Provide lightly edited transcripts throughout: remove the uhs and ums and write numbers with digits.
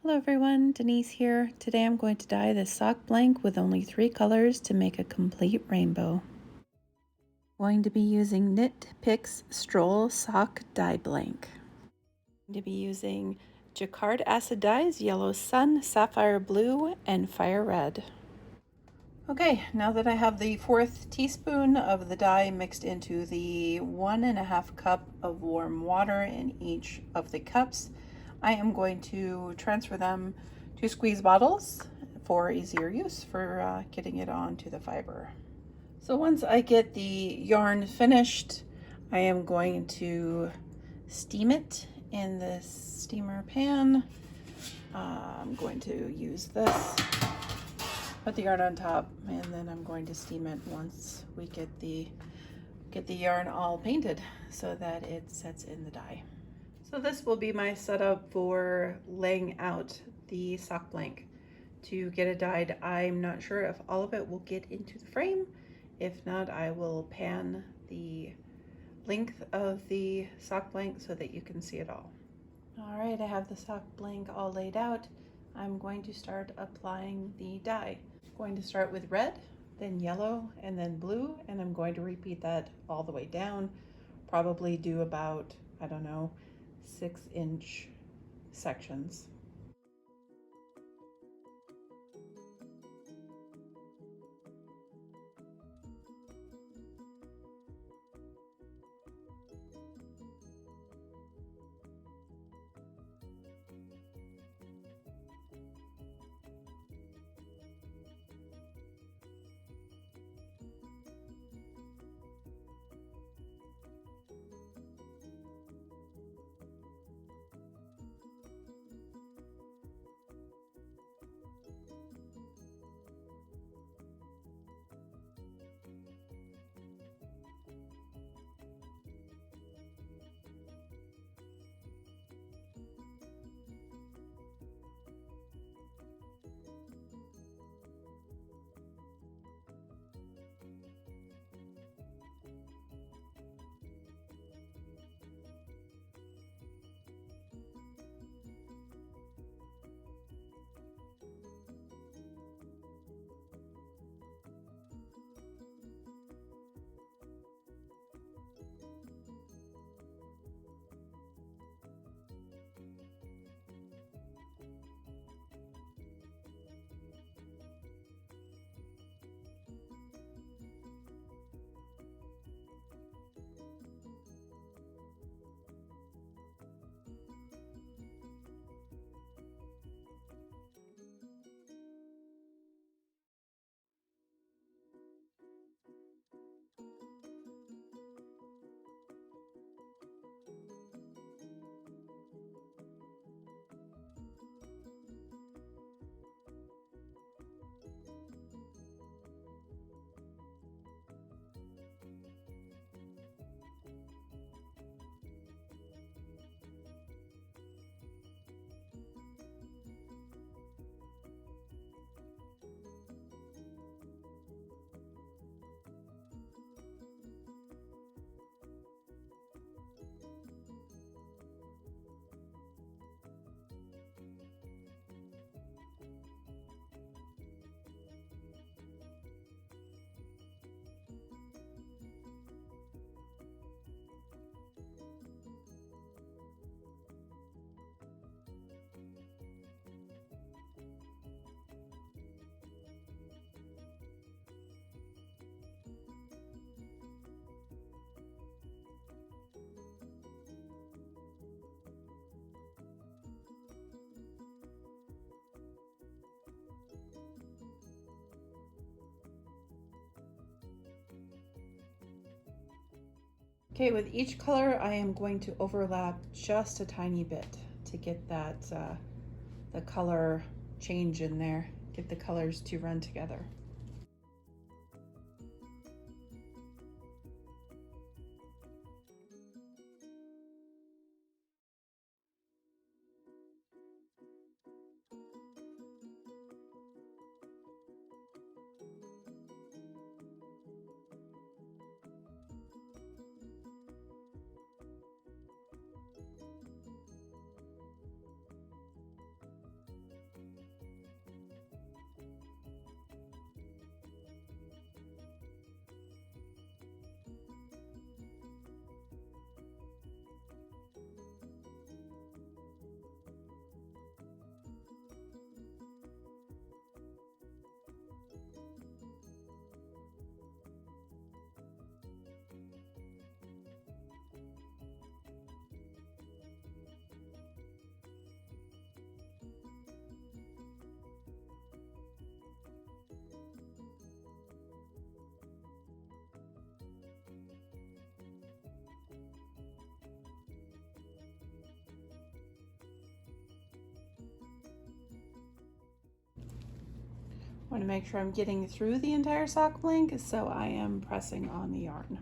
Hello everyone, Denise here. Today I'm going to dye this sock blank with only 3 colors to make a complete rainbow. Going to be using Knit Picks Stroll Sock Dye Blank. Going to be using Jacquard Acid Dyes, Yellow Sun, Sapphire Blue, and Fire Red. Okay, now that I have the 4th teaspoon of the dye mixed into the 1.5 cup of warm water in each of the cups, I am going to transfer them to squeeze bottles for easier use for getting it onto the fiber. So once I get the yarn finished, I am going to steam it in this steamer pan. I'm going to use this, put the yarn on top, and then I'm going to steam it once we get the yarn all painted so that it sets in the dye. So this will be my setup for laying out the sock blank to get it dyed. I'm not sure if all of it will get into the frame. If not, I will pan the length of the sock blank so that you can see it all. All right, I have the sock blank all laid out. I'm going to start applying the dye. I'm going to start with red, then yellow, and then blue, and I'm going to repeat that all the way down. Probably do about, I don't know, 6-inch sections. Okay, with each color I am going to overlap just a tiny bit to get that the color change in there, get the colors to run together. I want to make sure I'm getting through the entire sock blank, so I am pressing on the yarn.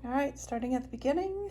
All right, starting at the beginning.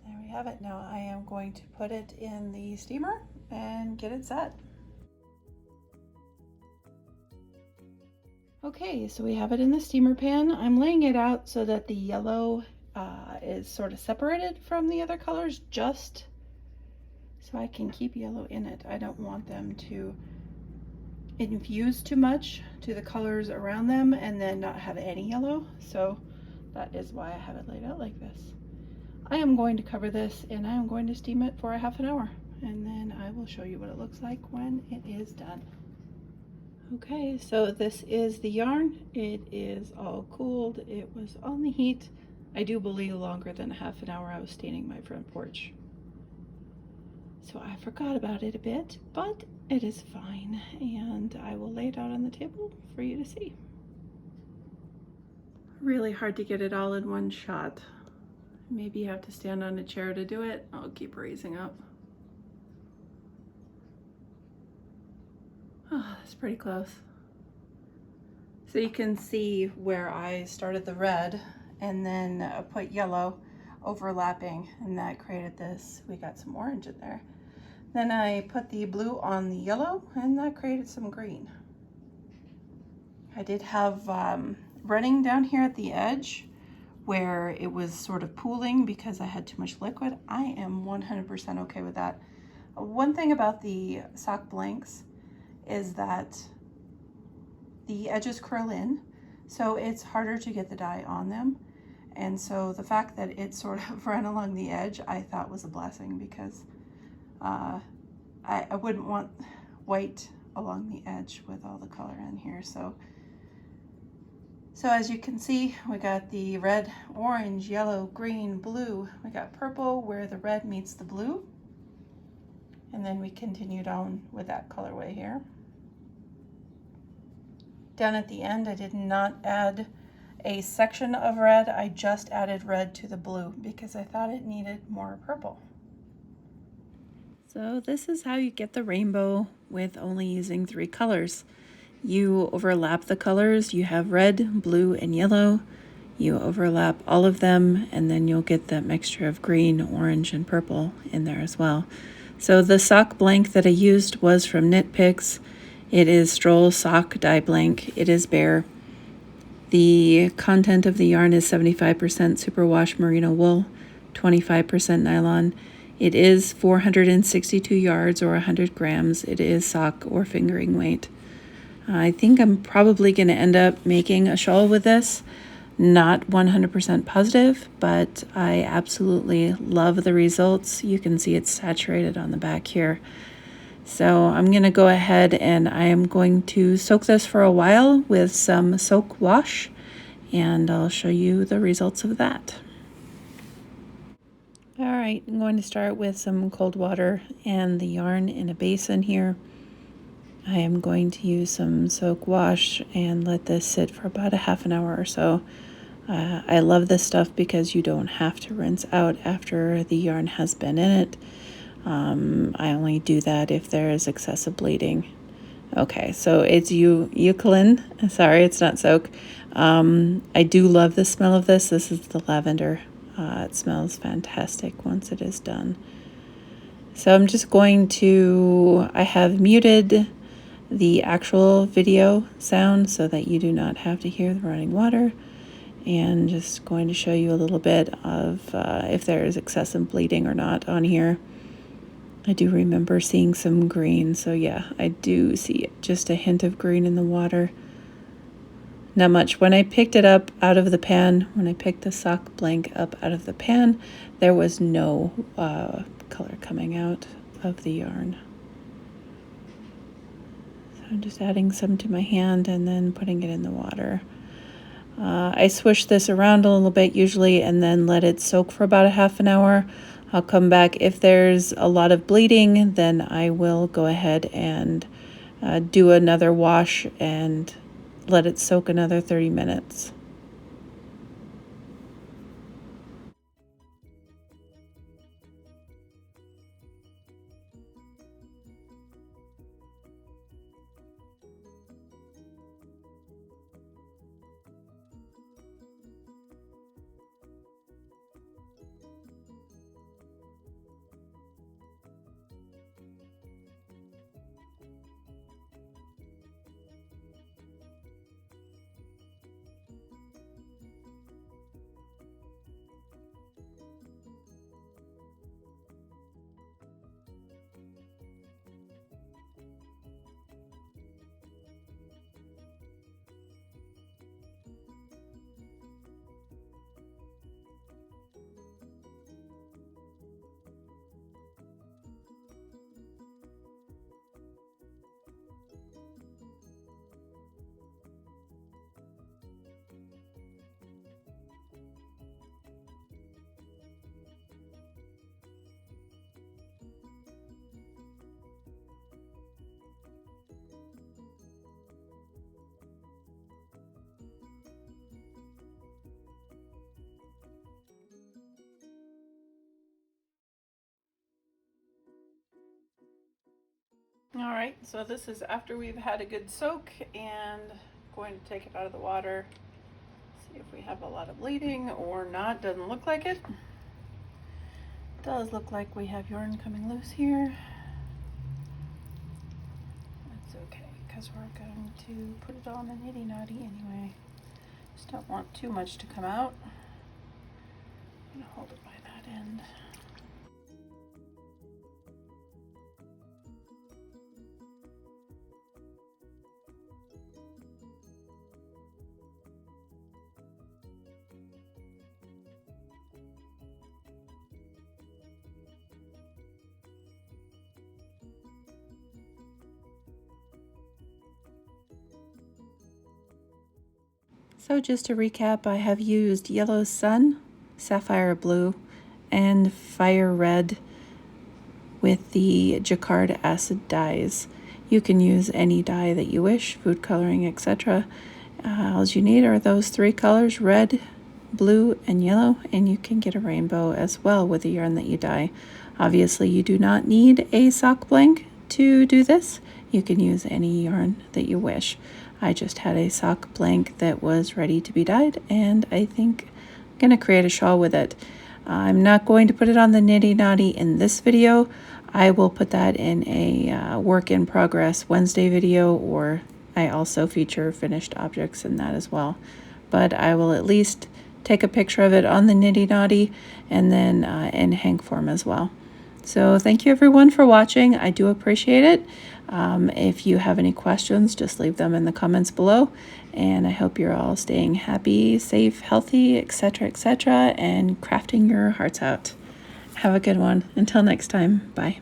There we have it. Now I am going to put it in the steamer and get it set. Okay, so we have it in the steamer pan. I'm laying it out so that the yellow is sort of separated from the other colors, just so I can keep yellow in it. I don't want them to infuse too much to the colors around them and then not have any yellow. So that is why I have it laid out like this. I am going to cover this and I am going to steam it for a half an hour, and then I will show you what it looks like when it is done. Okay, so this is the yarn. It is all cooled. It was on the heat. I do believe longer than a half an hour. I was staining my front porch. So I forgot about it a bit, but it is fine. And I will lay it out on the table for you to see. Really hard to get it all in one shot. Maybe you have to stand on a chair to do it. I'll keep raising up. Oh, that's pretty close. So you can see where I started the red and then put yellow overlapping, and that created this. We got some orange in there. Then I put the blue on the yellow and that created some green. I did have running down here at the edge where it was sort of pooling because I had too much liquid. I am 100% okay with that. One thing about the sock blanks is that the edges curl in, so it's harder to get the dye on them. And so the fact that it sort of ran along the edge, I thought was a blessing, because I wouldn't want white along the edge with all the color in here. So as you can see, we got the red, orange, yellow, green, blue. We got purple where the red meets the blue. And then we continued on with that colorway here. Down at the end, I did not add a section of red. I just added red to the blue because I thought it needed more purple. So this is how you get the rainbow with only using 3 colors. You overlap the colors. You have red, blue, and yellow. You overlap all of them, and then you'll get that mixture of green, orange, and purple in there as well. So the sock blank that I used was from Knit Picks. It is Stroll Sock Dye Blank. It is bare. The content of the yarn is 75% superwash merino wool, 25% nylon. It is 462 yards or 100 grams. It is sock or fingering weight. I think I'm probably going to end up making a shawl with this. Not 100% positive, but I absolutely love the results. You can see it's saturated on the back here. So I'm going to go ahead and I am going to soak this for a while with some soak wash, and I'll show you the results of that. All right, I'm going to start with some cold water and the yarn in a basin here. I am going to use some soak wash and let this sit for about a half an hour or so. I love this stuff because you don't have to rinse out after the yarn has been in it. I only do that if there is excessive bleeding. Okay, so it's eucalyptus. Sorry, it's not soak. I do love the smell of this. This is the lavender. It smells fantastic once it is done. So I'm just going to, I have muted the actual video sound so that you do not have to hear the running water, and just going to show you a little bit of if there is excessive bleeding or not on here. I do remember seeing some green, so yeah, I do see just a hint of green in the water. Not much. When I picked it up out of the pan, when I picked the sock blank up out of the pan, there was no color coming out of the yarn. So I'm just adding some to my hand and then putting it in the water. I swish this around a little bit usually and then let it soak for about a half an hour. I'll come back. If there's a lot of bleeding, then I will go ahead and do another wash and let it soak another 30 minutes. All right, so this is after we've had a good soak, and going to take it out of the water, see if we have a lot of bleeding or not. Doesn't look like it. Does look like we have urine coming loose here. That's okay, because we're going to put it on the nitty naughty anyway. Just don't want too much to come out. I'm gonna hold it by that end. So just to recap, I have used Yellow Sun, Sapphire Blue, and Fire Red with the Jacquard Acid Dyes. You can use any dye that you wish, food coloring, etc. All you need are those three colors, red, blue, and yellow, and you can get a rainbow as well with the yarn that you dye. Obviously, you do not need a sock blank to do this. You can use any yarn that you wish. I just had a sock blank that was ready to be dyed, and I think I'm going to create a shawl with it. I'm not going to put it on the nitty naughty in this video. I will put that in a work in progress Wednesday video, or I also feature finished objects in that as well. But I will at least take a picture of it on the nitty naughty and then in hang form as well. So thank you everyone for watching. I do appreciate it. If you have any questions, just leave them in the comments below. And I hope you're all staying happy, safe, healthy, etc., and crafting your hearts out. Have a good one. Until next time, bye.